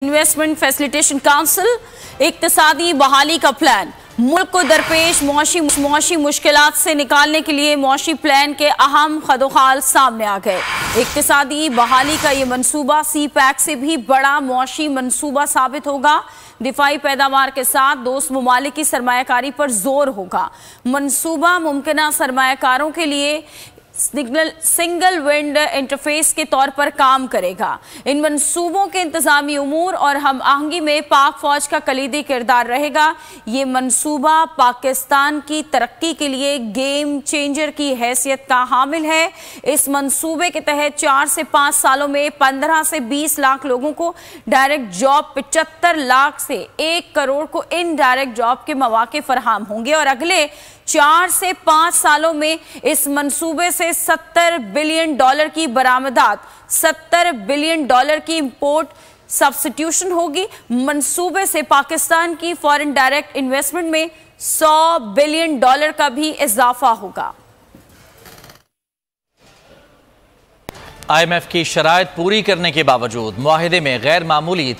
Investment facilitation council इक्तिसादी बहाली का plan. मुल्क को दरपेश मुआशी मुश्किलात से निकालने के लिए मुआशी प्लान के अहम खदोखाल सामने आ गए। इक्तिसादी बहाली का ये मंसूबा सी पैक से भी बड़ा मुआशी मंसूबा साबित होगा। दिफाई पैदावार के साथ दोस्त ममालिक की सरमायाकारी पर जोर होगा। मंसूबा मुमकिना सरमायाकारों के लिए सिंगल विंड इंटरफेस के तौर पर काम करेगा। इन मंसूबों के इंतजामी उमूर और हम आहंगी में पाक फौज का कलीदी किरदार रहेगा। ये मंसूबा पाकिस्तान की तरक्की के लिए गेम चेंजर की हैसियत का हामिल है। इस मंसूबे के तहत 4 से 5 सालों में 15 से 20 लाख लोगों को डायरेक्ट जॉब, 75 लाख से 1 करोड़ को इनडायरेक्ट जॉब के मौके फराहम होंगे और अगले 4 से 5 सालों में इस मंसूबे से $70 बिलियन की बरामदात, $70 बिलियन की इंपोर्ट सब्स्टिट्यूशन होगी। मंसूबे से पाकिस्तान की फॉरेन डायरेक्ट इन्वेस्टमेंट में $100 बिलियन का भी इजाफा होगा। IMF की शराइत पूरी करने के बावजूद मुआहिदे में गैर मामूली